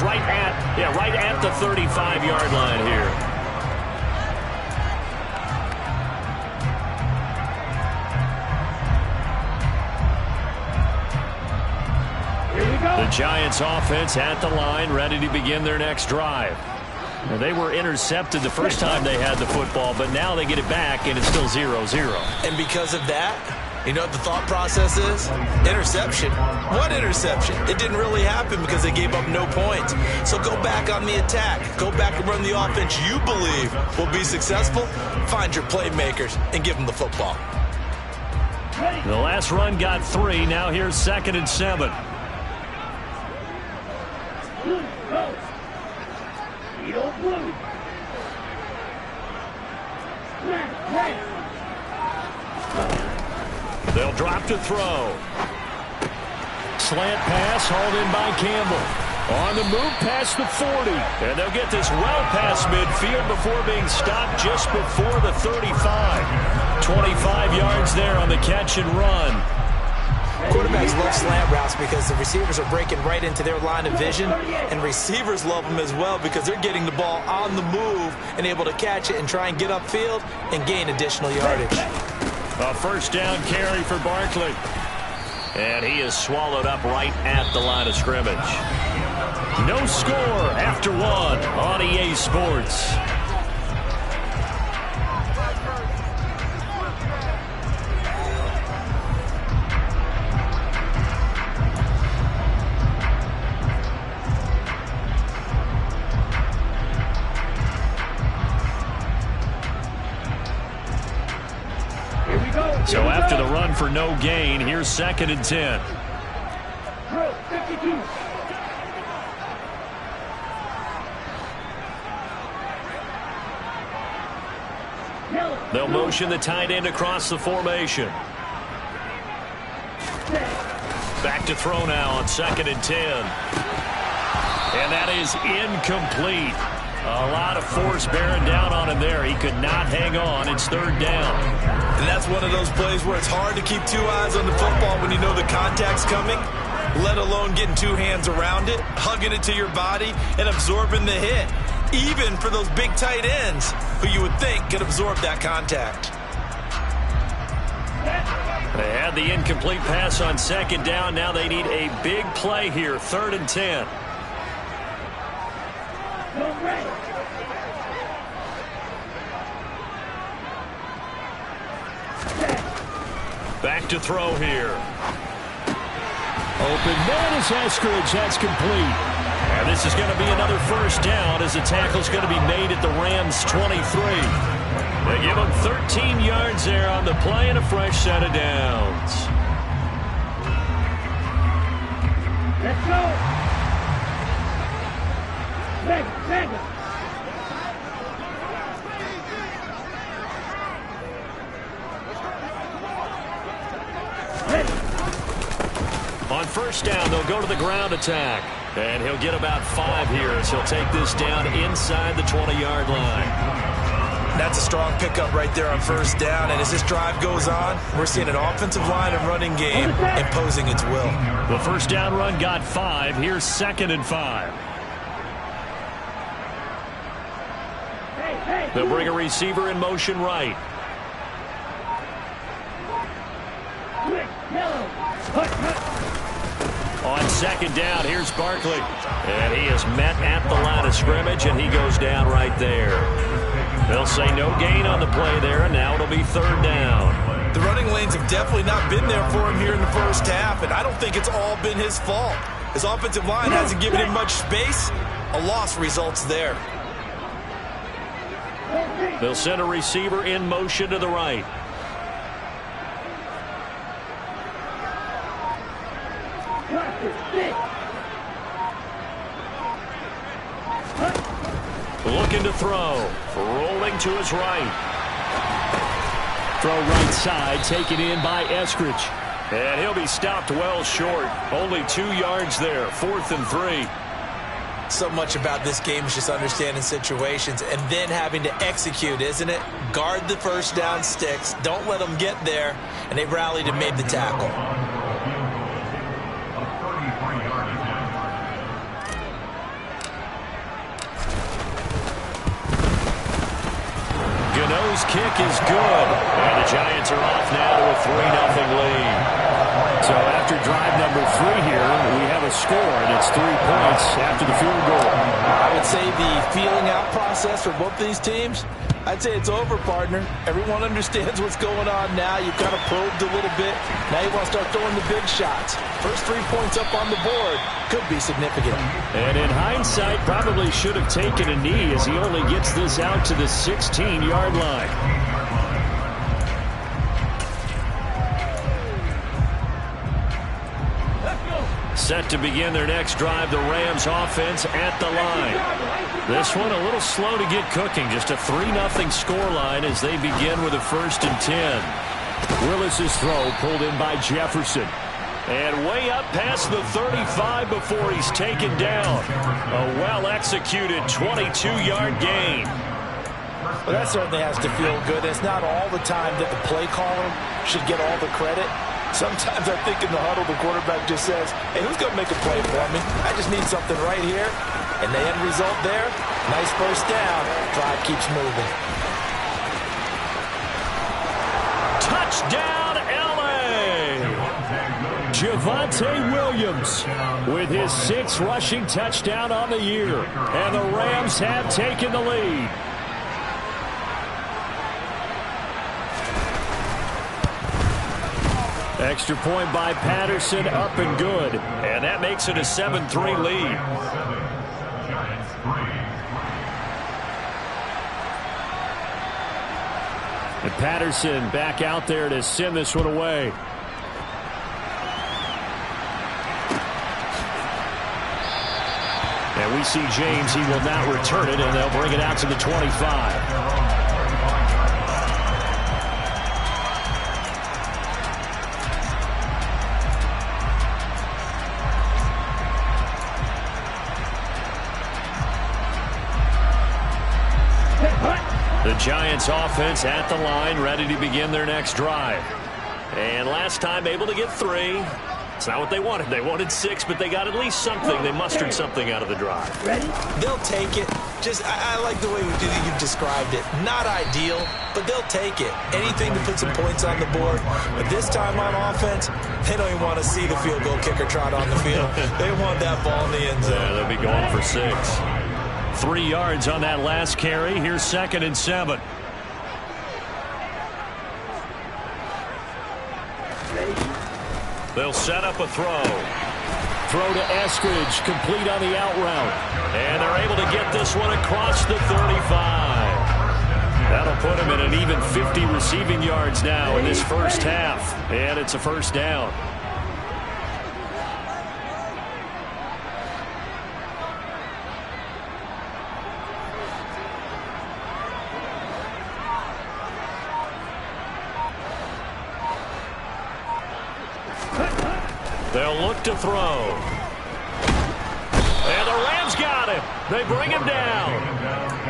Right at the 35-yard line here. The Giants offense at the line, ready to begin their next drive. Now, they were intercepted the first time they had the football, but now they get it back, and it's still 0-0. And because of that, you know what the thought process is? Interception. What interception? It didn't really happen because they gave up no points. So go back on the attack. Go back and run the offense you believe will be successful. Find your playmakers and give them the football. The last run got 3. Now here's 2nd and 7. They'll drop to throw. Slant pass hauled in by Campbell. On the move past the 40. And they'll get this well past midfield before being stopped just before the 35. 25 yards there on the catch and run. Quarterbacks love slant routes because the receivers are breaking right into their line of vision, and receivers love them as well because they're getting the ball on the move and able to catch it and try and get upfield and gain additional yardage. A first down carry for Barkley. And he is swallowed up right at the line of scrimmage. No score after 1 on EA Sports. So after the run for no gain, here's 2nd and 10. They'll motion the tight end across the formation. Back to throw now on 2nd and 10. And that is incomplete. A lot of force bearing down on him there. He could not hang on. It's 3rd down. And that's one of those plays where it's hard to keep 2 eyes on the football when you know the contact's coming, let alone getting 2 hands around it, hugging it to your body, and absorbing the hit. Even for those big tight ends who you would think could absorb that contact. They had the incomplete pass on 2nd down. Now they need a big play here. 3rd and 10. Back to throw here. Open man is Eskridge. That's complete. And this is going to be another first down as the tackle's going to be made at the Rams' 23. They give them 13 yards there on the play and a fresh set of downs. Let's go. Back. On first down, they'll go to the ground attack. And he'll get about 5 here as he'll take this down inside the 20-yard line. That's a strong pickup right there on first down. And as this drive goes on, we're seeing an offensive line and running game imposing its will. The first down run got 5. Here's 2nd and 5. They'll bring a receiver in motion right. On 2nd down, here's Barkley. And he is met at the line of scrimmage, and he goes down right there. They'll say no gain on the play there, and now it'll be 3rd down. The running lanes have definitely not been there for him here in the first half, and I don't think it's all been his fault. His offensive line hasn't given him much space. A loss results there. They'll send a receiver in motion to the right. Looking to throw. Rolling to his right. Throw right side, taken in by Eskridge. And he'll be stopped well short. Only 2 yards there. 4th and 3. So much about this game is just understanding situations and then having to execute, isn't it? Guard the first down sticks. Don't let them get there. And they rallied and made the tackle. His kick is good. And the Giants are off now to a 3-0 lead. So after drive number 3 here, we have a score, and it's 3 points after the field goal. I would say the feeling out process for both these teams, I'd say it's over, partner. Everyone understands what's going on now. You've kind of probed a little bit. Now you want to start throwing the big shots. First 3 points up on the board could be significant. And in hindsight, probably should have taken a knee as he only gets this out to the 16-yard line. Set to begin their next drive, the Rams offense at the line. This one a little slow to get cooking. Just a 3-0 scoreline as they begin with a 1st and 10. Willis's throw pulled in by Jefferson. And way up past the 35 before he's taken down. A well-executed 22-yard gain. Well, that certainly has to feel good. It's not all the time that the play caller should get all the credit. Sometimes I think in the huddle, the quarterback just says, hey, who's going to make a play for me? I just need something right here. And the end result there, nice first down. Drive keeps moving. Touchdown, L.A. Javonte Williams with his 6th rushing touchdown on the year. And the Rams have taken the lead. Extra point by Patterson, up and good. And that makes it a 7-3 lead. And Patterson back out there to send this one away. And we see James, he will not return it, and they'll bring it out to the 25. The Giants offense at the line, ready to begin their next drive. And last time able to get 3. It's not what they wanted. They wanted 6, but they got at least something. They mustered something out of the drive. Ready? They'll take it. I like the way you've described it. Not ideal, but they'll take it. Anything to put some points on the board. But this time on offense, they don't even want to see the field goal kicker trot on the field. They want that ball in the end zone. Yeah, they'll be going for 6. 3 yards on that last carry. Here's 2nd and 7. They'll set up a throw. Throw to Eskridge, complete on the out route. And they're able to get this one across the 35. That'll put him at an even 50 receiving yards now in this first half. And it's a 1st down. They'll look to throw. And the Rams got him. They bring him down.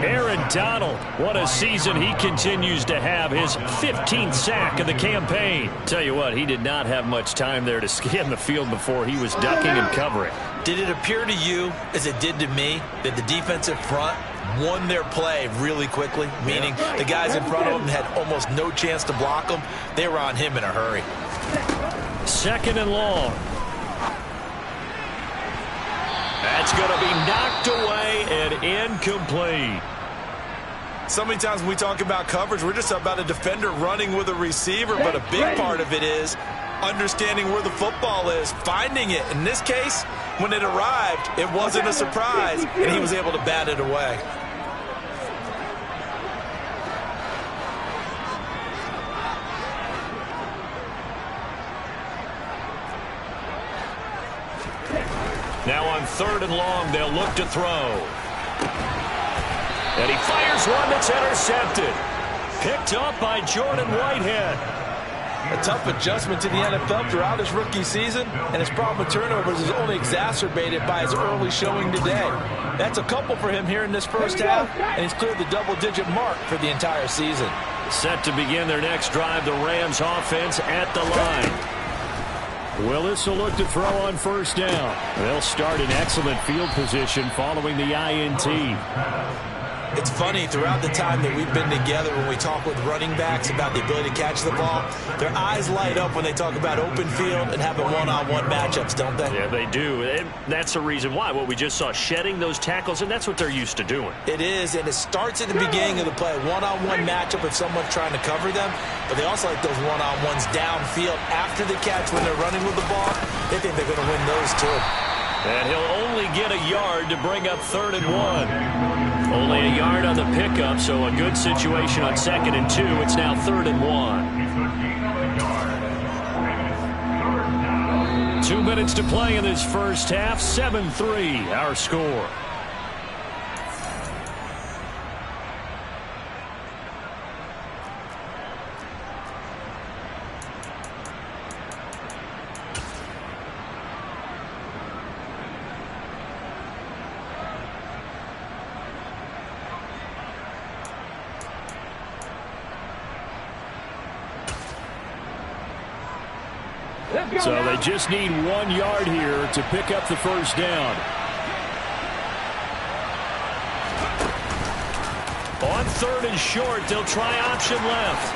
Aaron Donald, what a season he continues to have. His 15th sack of the campaign. Tell you what, he did not have much time there to scan the field before he was ducking and covering. Did it appear to you, as it did to me, that the defensive front won their play really quickly? Meaning the guys in front of them had almost no chance to block them. They were on him in a hurry. 2nd and long. That's going to be knocked away and incomplete. So many times when we talk about coverage, we're just about a defender running with a receiver, but a big part of it is understanding where the football is, finding it. In this case, when it arrived, it wasn't a surprise, and he was able to bat it away. Now on 3rd and long, they'll look to throw. And he fires one that's intercepted. Picked up by Jordan Whitehead. A tough adjustment to the NFL throughout his rookie season, and his problem with turnovers is only exacerbated by his early showing today. That's a couple for him here in this first half, and he's cleared the double-digit mark for the entire season. Set to begin their next drive, the Rams offense at the line. Willis will look to throw on 1st down. They'll start in excellent field position following the INT. It's funny, throughout the time that we've been together, when we talk with running backs about the ability to catch the ball, their eyes light up when they talk about open field and having one-on-one matchups, don't they? Yeah, they do. And that's the reason why. What we just saw, shedding those tackles, and that's what they're used to doing. It is, and it starts at the beginning of the play. One-on-one matchup if someone's trying to cover them, but they also like those one-on-ones downfield after the catch when they're running with the ball. They think they're going to win those too. And he'll only get a yard to bring up 3rd and 1. Only a yard on the pickup, so a good situation on 2nd and 2. It's now 3rd and 1. 2 minutes to play in this first half. 7-3 our score. So they just need 1 yard here to pick up the first down. On 3rd and short, they'll try option left.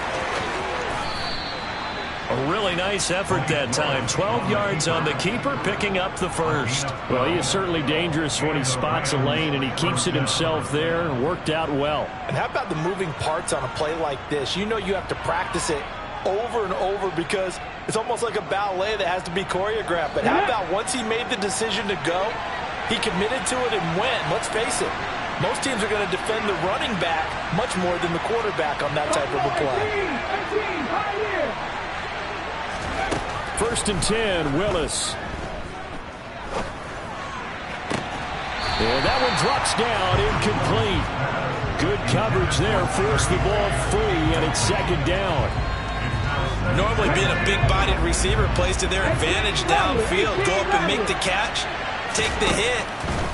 A really nice effort that time. 12 yards on the keeper, picking up the first. Well, he is certainly dangerous when he spots a lane, and he keeps it himself there. Worked out well. And how about the moving parts on a play like this? You know you have to practice it over and over because it's almost like a ballet that has to be choreographed. But how about once he made the decision to go, he committed to it and went. Let's face it, most teams are going to defend the running back much more than the quarterback on that type of a play. 1st and 10, Willis. And that one drops down, incomplete. Good coverage there, forced the ball free, and it's 2nd down. Normally being a big-bodied receiver plays to their advantage downfield. Go up and make the catch, take the hit,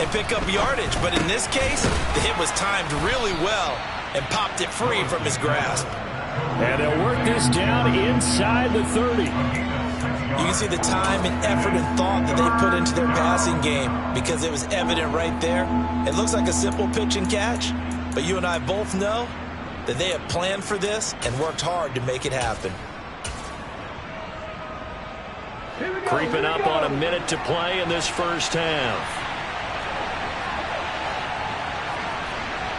and pick up yardage. But in this case, the hit was timed really well and popped it free from his grasp. And they'll work this down inside the 30. You can see the time and effort and thought that they put into their passing game because it was evident right there. It looks like a simple pitch and catch, but you and I both know that they have planned for this and worked hard to make it happen. Creeping up on a minute to play in this first half.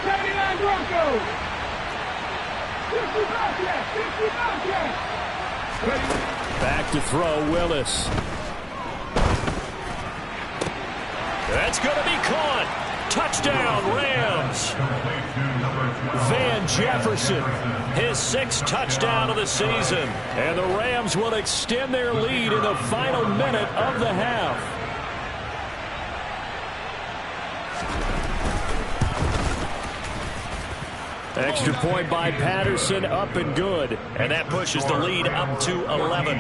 79 Broncos. 60 Back to throw, Willis. That's going to be caught. Touchdown, Rams. Van Jefferson, his 6th touchdown of the season. And the Rams will extend their lead in the final minute of the half. Extra point by Patterson, up and good. And that pushes the lead up to 11.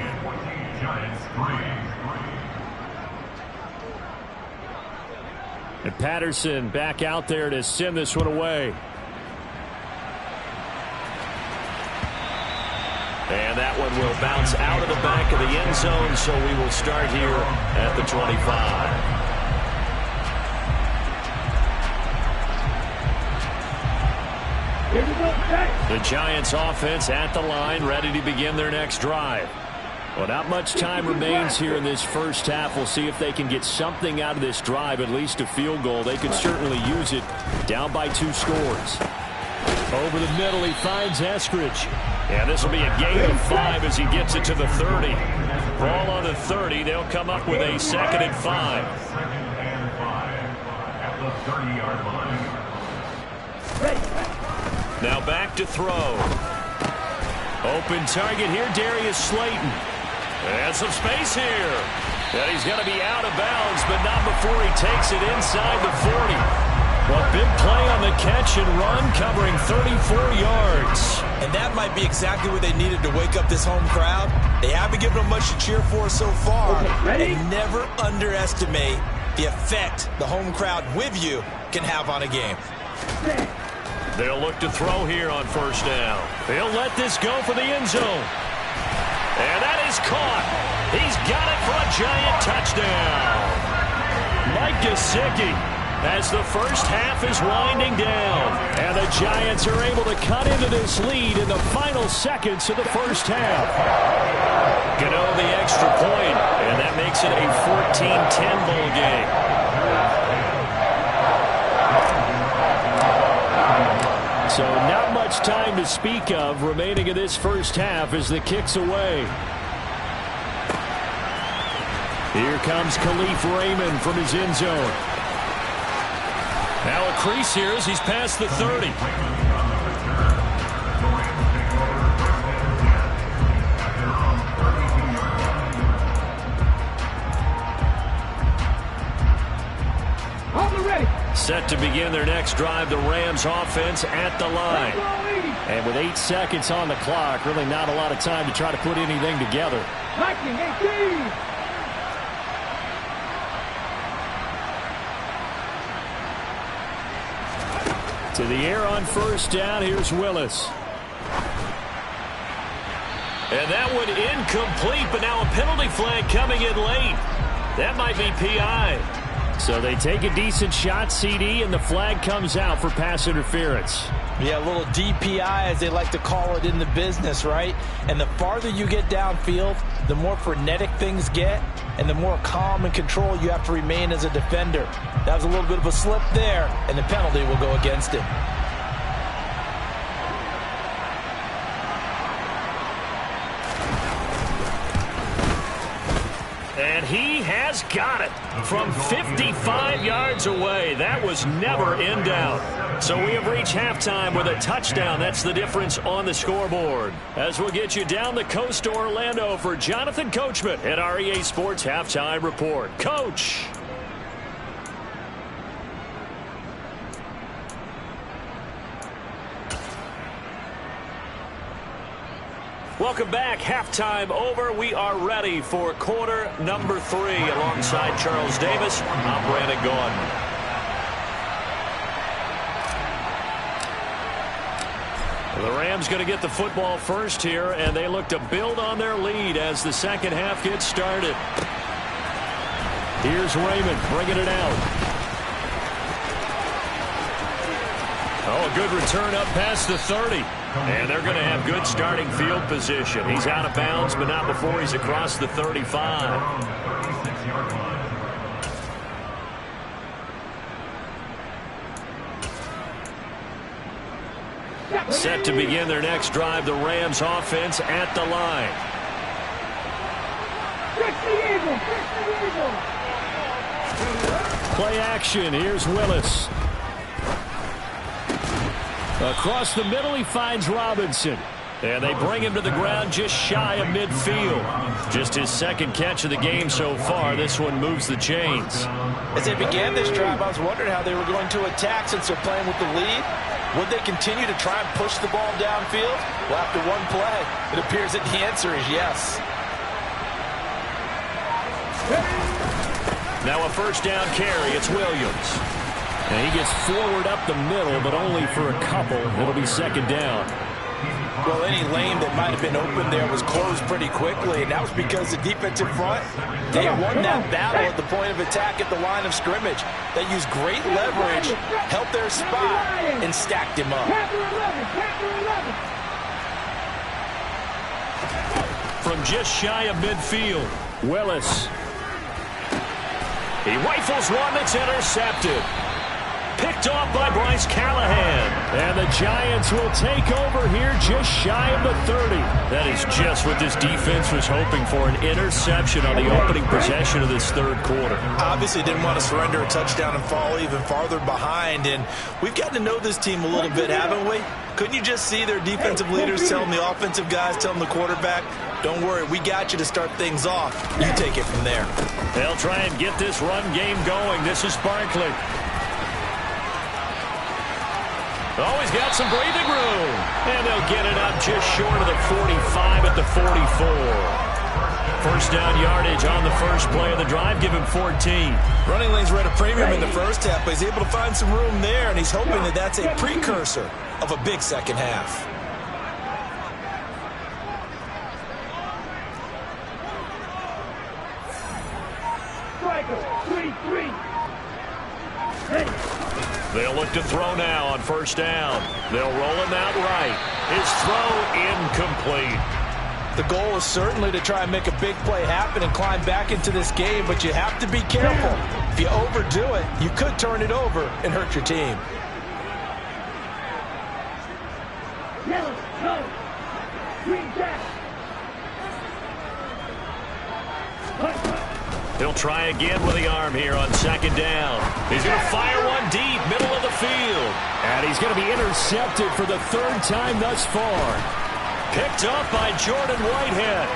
And Patterson back out there to send this one away. And that one will bounce out of the back of the end zone, so we will start here at the 25. The Giants offense at the line, ready to begin their next drive. Well, not much time remains here in this first half. We'll see if they can get something out of this drive, at least a field goal. They could certainly use it, down by 2 scores. Over the middle, he finds Eskridge. And this will be a gain of 5 as he gets it to the 30. Ball on the 30, they'll come up with a 2nd and 5. Now back to throw. Open target here, Darius Slayton. And some space here. And he's going to be out of bounds, but not before he takes it inside the 40. Well, big play on the catch and run, covering 34 yards. And that might be exactly what they needed to wake up this home crowd. They haven't given them much to cheer for so far. And never underestimate the effect the home crowd with you can have on a game. They'll look to throw here on 1st down. They'll let this go for the end zone. And that is caught. He's got it for a giant touchdown. Mike Gesicki as the first half is winding down. And the Giants are able to cut into this lead in the final seconds of the first half. Gano the extra point, and that makes it a 14-10 ball game. So not much time to speak of remaining in this first half as the kick's away. Here comes Khalif Raymond from his end zone. Now a crease here as he's past the 30. Set to begin their next drive, the Rams offense at the line. And with 8 seconds on the clock, really not a lot of time to try to put anything together. To the air on first down, here's Willis. And that one incomplete, but now a penalty flag coming in late. That might be PI. So they take a decent shot, CD, and the flag comes out for pass interference. Yeah, a little DPI, as they like to call it in the business, right? And the farther you get downfield, the more frenetic things get, and the more calm and control you have to remain as a defender. That was a little bit of a slip there, and the penalty will go against him. And he has got it from 55 yards away. That was never in doubt. So we have reached halftime with a touchdown. That's the difference on the scoreboard. As we'll get you down the coast to Orlando for Jonathan Coachman at our EA Sports Halftime Report. Coach. Welcome back. Halftime over. We are ready for quarter number 3. Alongside Charles Davis, I'm Brandon Gaudin. The Rams going to get the football first here, and they look to build on their lead as the second half gets started. Here's Raymond bringing it out. Oh, a good return up past the 30. And they're going to have good starting field position. He's out of bounds, but not before he's across the 35. Set to begin their next drive, the Rams offense at the line. Play action. Here's Willis. Across the middle, he finds Robinson. And they bring him to the ground just shy of midfield. Just his second catch of the game so far. This one moves the chains. As they began this drive, I was wondering how they were going to attack since they're playing with the lead. Would they continue to try and push the ball downfield? Well, after one play, it appears that the answer is yes. Now a first down carry. It's Williams. And he gets forward up the middle, but only for a couple. It'll be second down. Well, any lane that might have been open there was closed pretty quickly, and that was because the defensive front, they won that battle at the point of attack at the line of scrimmage. They used great leverage, held their spot, and stacked him up. From just shy of midfield, Willis. He rifles one that's intercepted. Picked off by Bryce Callahan. And the Giants will take over here just shy of the 30. That is just what this defense was hoping for, an interception on the opening possession of this third quarter. Obviously didn't want to surrender a touchdown and fall even farther behind. And we've gotten to know this team a little bit, haven't we? Couldn't you just see their defensive leaders telling the offensive guys, telling the quarterback, don't worry, we got you to start things off. You take it from there. They'll try and get this run game going. This is Barkley. Always got some breathing room. And they'll get it up just short of the 45 at the 44. First down yardage on the first play of the drive. Give him 14. Running lanes were at a premium in the first half, but he's able to find some room there, and he's hoping that that's a precursor of a big second half. Striker, 23. Ready. They'll look to throw now on first down. They'll roll him out right. His throw incomplete. The goal is certainly to try and make a big play happen and climb back into this game, but you have to be careful. If you overdo it, you could turn it over and hurt your team. Yellow, no. Green jack. He'll try again with the arm here on second down. He's going to fire one deep, middle of the field. And he's going to be intercepted for the third time thus far. Picked up by Jordan Whitehead.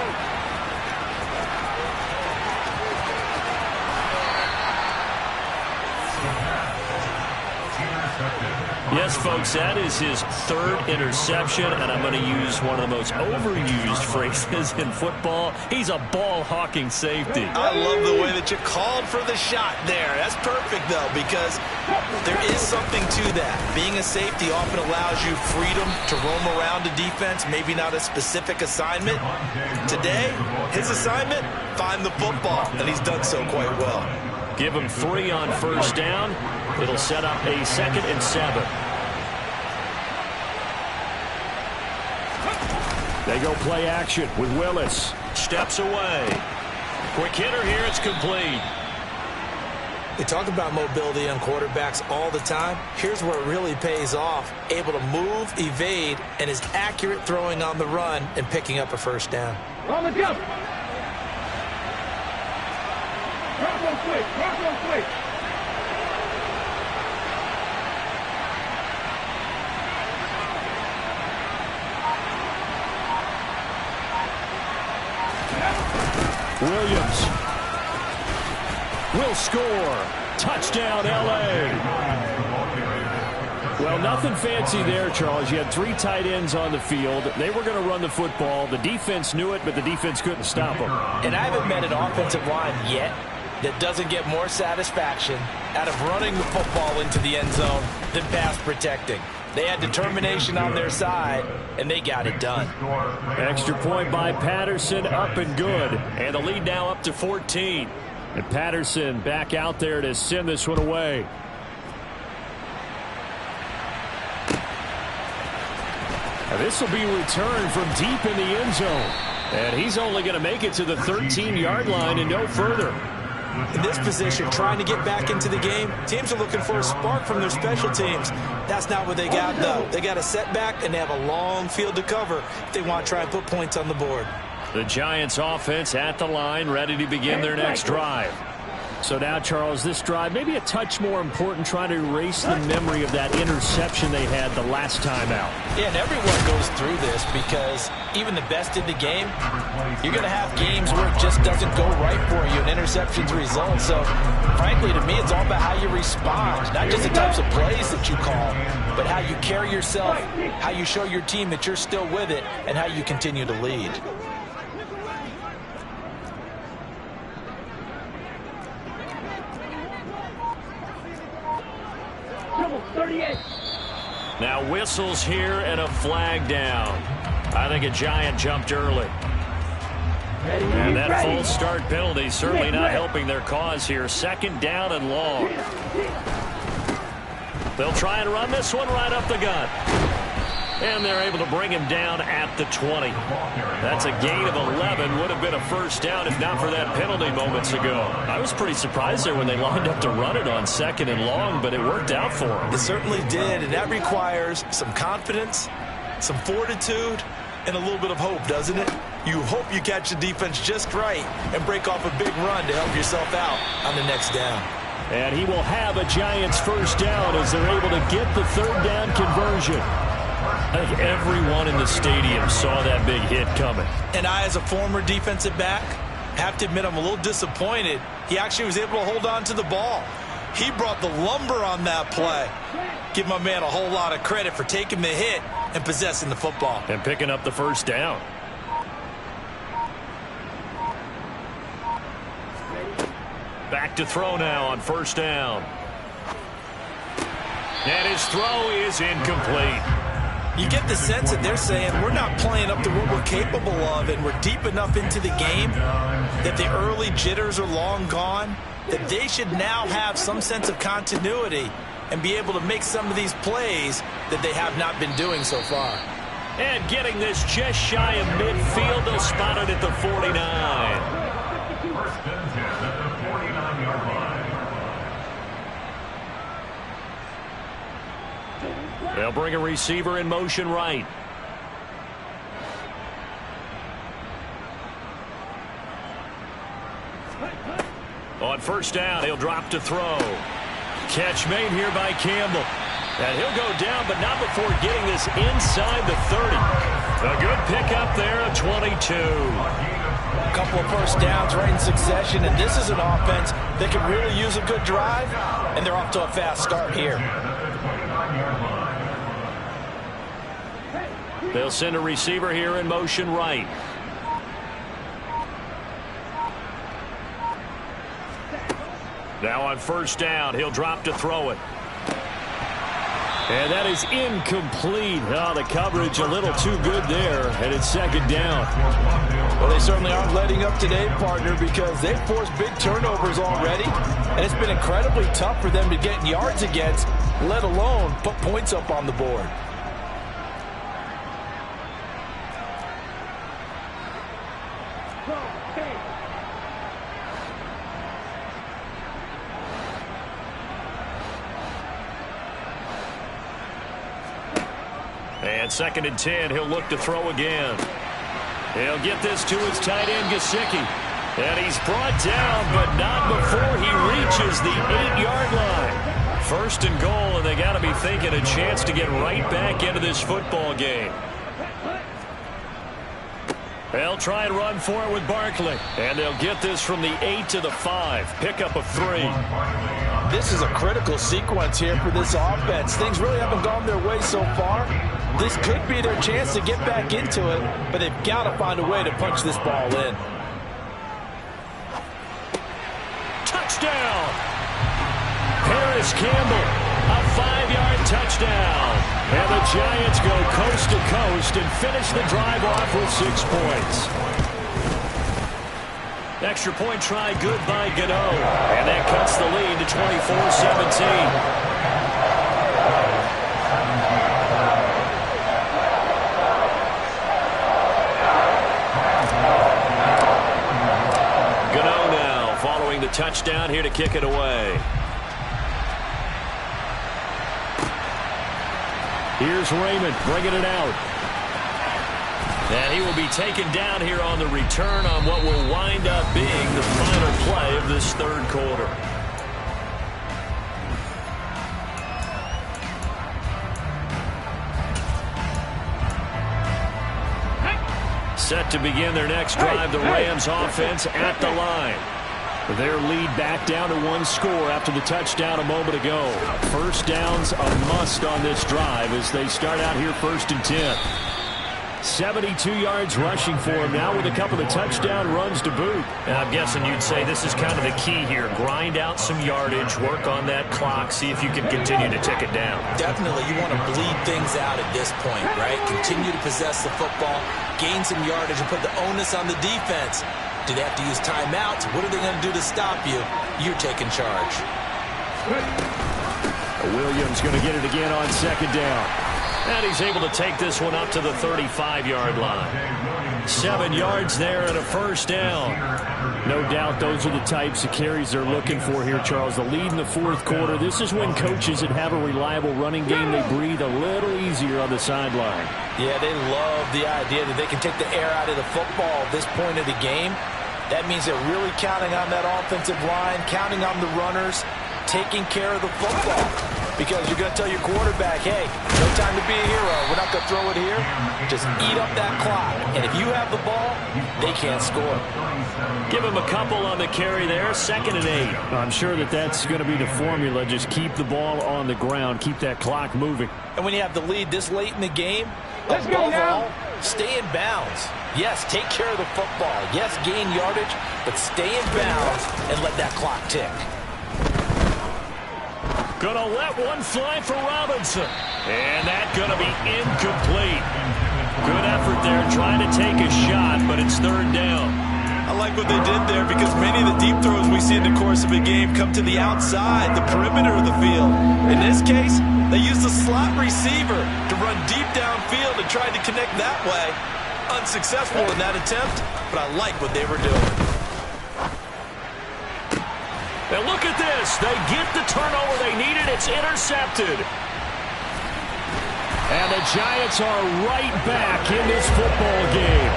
Yes, folks, that is his third interception, and I'm going to use one of the most overused phrases in football. He's a ball-hawking safety. I love the way that you called for the shot there. That's perfect, though, because there is something to that. Being a safety often allows you freedom to roam around a defense, maybe not a specific assignment. Today, his assignment, find the football, and he's done so quite well. Give him 3 on first down. It'll set up a 2nd and 7. They go play action with Willis. Steps away. Quick hitter here. It's complete. They talk about mobility on quarterbacks all the time. Here's where it really pays off. Able to move, evade, and is accurate throwing on the run and picking up a first down. On the jump. Drop real quick. Drop real quick. Williams will score. Touchdown, L.A. Well, nothing fancy there, Charles. You had 3 tight ends on the field. They were going to run the football. The defense knew it, but the defense couldn't stop them. And I haven't met an offensive line yet that doesn't get more satisfaction out of running the football into the end zone than pass protecting. They had determination on their side, and they got it done. Extra point by Patterson, up and good. And the lead now up to 14. And Patterson back out there to send this one away. Now this will be returned from deep in the end zone. And he's only going to make it to the 13-yard line and no further. In this position, trying to get back into the game, teams are looking for a spark from their special teams. That's not what they got, though. They got a setback, and they have a long field to cover if they want to try and put points on the board. The Giants offense at the line, ready to begin their next drive. So now, Charles, this drive maybe a touch more important, trying to erase the memory of that interception they had the last time out. Yeah, and everyone goes through this because even the best in the game, you're going to have games where it just doesn't go right for you, and interceptions result. So, frankly, to me, it's all about how you respond, not just the types of plays that you call, but how you carry yourself, how you show your team that you're still with it, and how you continue to lead. Now whistles here and a flag down. I think a Giant jumped early. And that false start penalty certainly not helping their cause here. 2nd down and long. They'll try and run this one right up the gut. And they're able to bring him down at the 20. That's a gain of 11. Would have been a first down if not for that penalty moments ago. I was pretty surprised there when they lined up to run it on 2nd and long, but it worked out for them. It certainly did, and that requires some confidence, some fortitude, and a little bit of hope, doesn't it? You hope you catch the defense just right and break off a big run to help yourself out on the next down. And he will have a Giants first down as they're able to get the 3rd down conversion. I think everyone in the stadium saw that big hit coming. And I, as a former defensive back, have to admit I'm a little disappointed. He actually was able to hold on to the ball. He brought the lumber on that play. Give my man a whole lot of credit for taking the hit and possessing the football. And picking up the first down. Back to throw now on first down. And his throw is incomplete. You get the sense that they're saying we're not playing up to what we're capable of, and we're deep enough into the game that the early jitters are long gone, that they should now have some sense of continuity and be able to make some of these plays that they have not been doing so far. And getting this just shy of midfield, they'll spot it at the 49. First and 10 at the 49-yard line. They'll bring a receiver in motion right. On first down, he'll drop to throw. Catch made here by Campbell. And he'll go down, but not before getting this inside the 30. A good pickup there of 22. A couple of first downs right in succession, and this is an offense that can really use a good drive, and they're off to a fast start here. They'll send a receiver here in motion right. Now on first down, he'll drop to throw it. And that is incomplete. Oh, the coverage a little too good there, and it's second down. Well, they certainly aren't letting up today, partner, because they've forced big turnovers already, and it's been incredibly tough for them to get yards against, let alone put points up on the board. And second and 10, he'll look to throw again. He'll get this to his tight end, Gesicki. And he's brought down, but not before he reaches the 8-yard line. First and goal, and they got to be thinking a chance to get right back into this football game. They'll try and run for it with Barkley. And they'll get this from the 8 to the 5. Pickup of 3. This is a critical sequence here for this offense. Things really haven't gone their way so far. This could be their chance to get back into it, but they've got to find a way to punch this ball in. Touchdown! Paris Campbell, a 5-yard touchdown. And the Giants go coast to coast and finish the drive off with 6 points. Extra point try good by Gano. And that cuts the lead to 24-17. The touchdown here to kick it away. Here's Raymond bringing it out. And he will be taken down here on the return on what will wind up being the final play of this third quarter. Set to begin their next drive, the Rams offense at the line. Their lead back down to 1 score after the touchdown a moment ago. First down's a must on this drive as they start out here first and 10. 72 yards rushing for him now with a couple of touchdown runs to boot. And I'm guessing you'd say this is kind of the key here. Grind out some yardage, work on that clock, see if you can continue to tick it down. Definitely, you want to bleed things out at this point, right? Continue to possess the football, gain some yardage, and put the onus on the defense. Do they have to use timeouts? What are they going to do to stop you? You're taking charge. Williams going to get it again on second down. And he's able to take this one up to the 35-yard line. 7 yards there and a first down. No doubt those are the types of carries they're looking for here, Charles. The lead in the fourth quarter. This is when coaches that have a reliable running game, they breathe a little easier on the sideline. Yeah, they love the idea that they can take the air out of the football at this point of the game. That means they're really counting on that offensive line, counting on the runners, taking care of the football. Because you're going to tell your quarterback, hey, no time to be a hero. We're not going to throw it here. Just eat up that clock. And if you have the ball, they can't score. Give him a couple on the carry there. 2nd and 8. I'm sure that that's going to be the formula. Just keep the ball on the ground. Keep that clock moving. And when you have the lead this late in the game, Let's go now. Stay in bounds. Yes, take care of the football. Yes, gain yardage, but stay in bounds and let that clock tick. Gonna let one fly for Robinson. And that's gonna be incomplete. Good effort there trying to take a shot, but it's third down. I like what they did there because many of the deep throws we see in the course of a game come to the outside, the perimeter of the field. In this case, they used a slot receiver to run deep downfield and tried to connect that way. Unsuccessful in that attempt, but I like what they were doing. And look at this. They get the turnover they needed. It's intercepted. And the Giants are right back in this football game.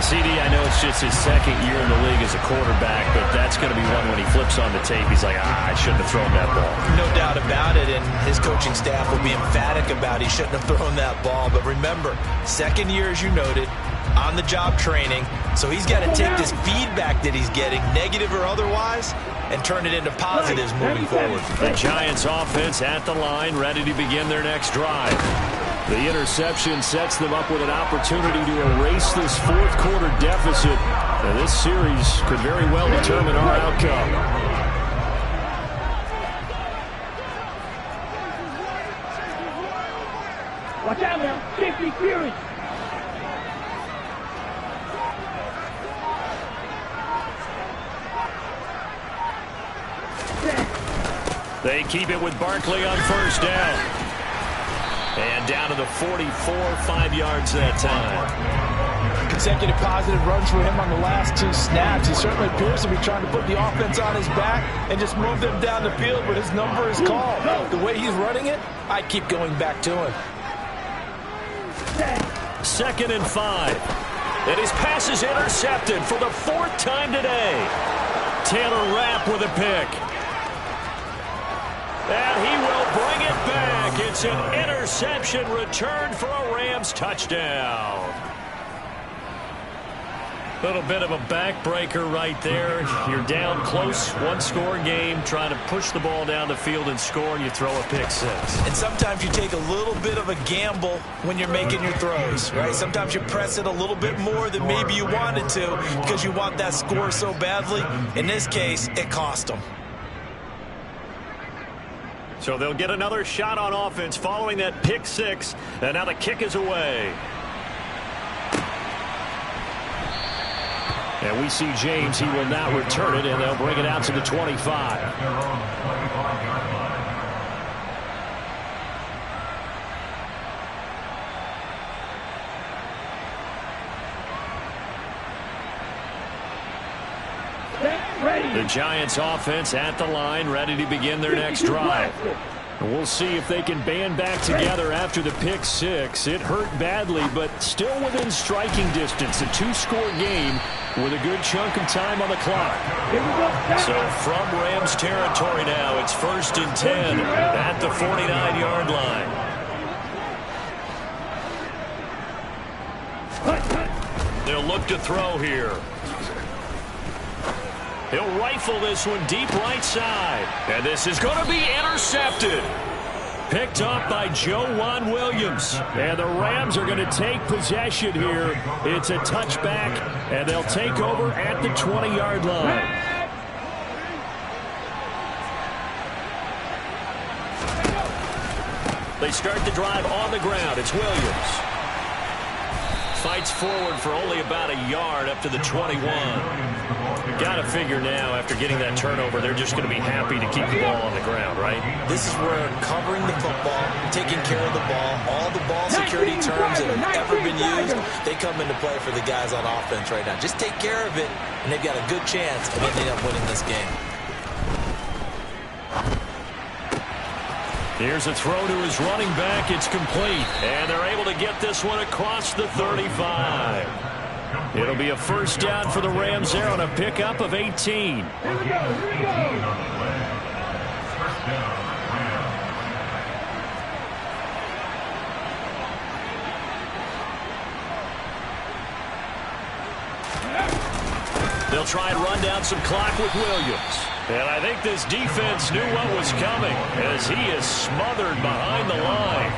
CD, I know it's just his second year in the league as a quarterback, but that's going to be one when he flips on the tape. He's like, I shouldn't have thrown that ball. No doubt about it, and his coaching staff will be emphatic about he shouldn't have thrown that ball. But remember, second year, as you noted, on-the-job training, so he's got to take this feedback that he's getting, negative or otherwise, and turn it into positives moving forward. The Giants offense at the line, ready to begin their next drive. The interception sets them up with an opportunity to erase this fourth quarter deficit. And this series could very well determine our outcome. Watch out now. Safety clearance. They keep it with Barkley on first down. And down to the 44, 5 yards that time. Consecutive positive runs for him on the last two snaps. He certainly appears to be trying to put the offense on his back and just move them down the field, but his number is called. The way he's running it, I keep going back to him. 2nd and 5. And his pass is intercepted for the 4th time today. Taylor Rapp with a pick. And he will bring it back. It's an interception return for a Rams touchdown. Little bit of a backbreaker right there. You're down close, one-score game, trying to push the ball down the field and score, and you throw a pick six. And sometimes you take a little bit of a gamble when you're making your throws, right? Sometimes you press it a little bit more than maybe you wanted to because you want that score so badly. In this case, it cost them. So they'll get another shot on offense following that pick six, and now the kick is away. And we see James. He will now return it, and they'll bring it out to the 25. The Giants offense at the line, ready to begin their next drive. And we'll see if they can band back together after the pick six. It hurt badly, but still within striking distance. A two-score game with a good chunk of time on the clock. So from Rams territory now, it's 1st and 10 at the 49-yard line. They'll look to throw here. He'll rifle this one deep right side. And this is going to be intercepted. Picked up by Joejuan Williams. And the Rams are going to take possession here. It's a touchback, and they'll take over at the 20-yard line. They start the drive on the ground. It's Williams. Fights forward for only about a yard up to the 21. Got to figure now, after getting that turnover, they're just going to be happy to keep the ball on the ground, right? This is where covering the football, taking care of the ball, all the ball security terms that have ever been used, they come into play for the guys on offense right now. Just take care of it, and they've got a good chance of ending up winning this game. Here's a throw to his running back. It's complete. And they're able to get this one across the 35. It'll be a first down for the Rams there on a pickup of 18. Here we go. They'll try and run down some clock with Williams. And I think this defense knew what was coming as he is smothered behind the line.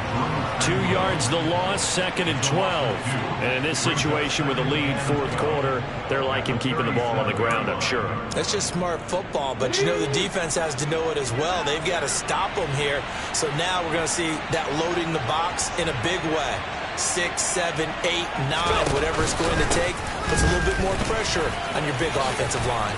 2 yards the loss, 2nd and 12. And in this situation with a lead, fourth quarter, they're liking keeping the ball on the ground, I'm sure. That's just smart football, but you know the defense has to know it as well. They've got to stop them here. So now we're going to see that loading the box in a big way. 6, 7, 8, 9, whatever it's going to take, puts a little bit more pressure on your big offensive line.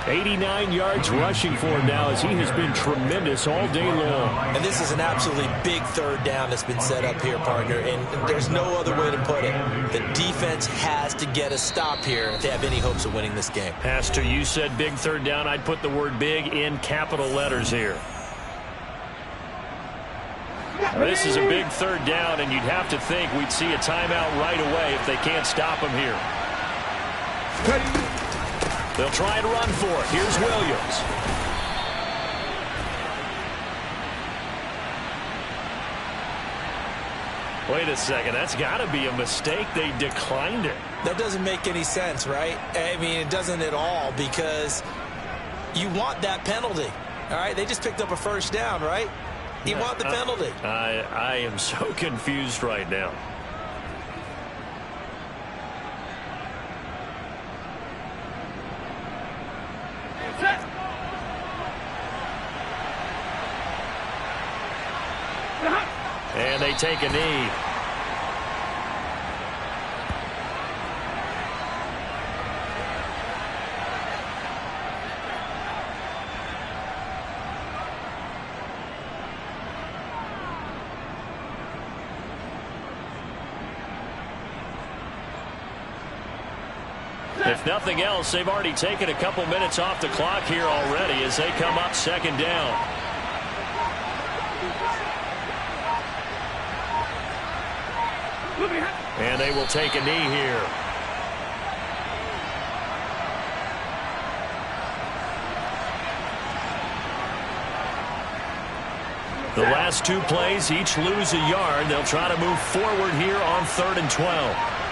89 yards rushing for him now as he has been tremendous all day long. And this is an absolutely big third down that's been set up here, partner, and there's no other way to put it. The defense has to get a stop here if they have any hopes of winning this game. Pastor, you said big third down. I'd put the word big in capital letters here. This is a big third down, and you'd have to think we'd see a timeout right away if they can't stop him here. They'll try and run for it. Here's Williams. Wait a second. That's got to be a mistake. They declined it. That doesn't make any sense, right? I mean, it doesn't at all, because you want that penalty. All right? They just picked up a first down, right? You want the penalty. I am so confused right now. And they take a knee. If nothing else, they've already taken a couple minutes off the clock here already as they come up second down. And they will take a knee here. The last two plays each lose a yard. They'll try to move forward here on 3rd and 12.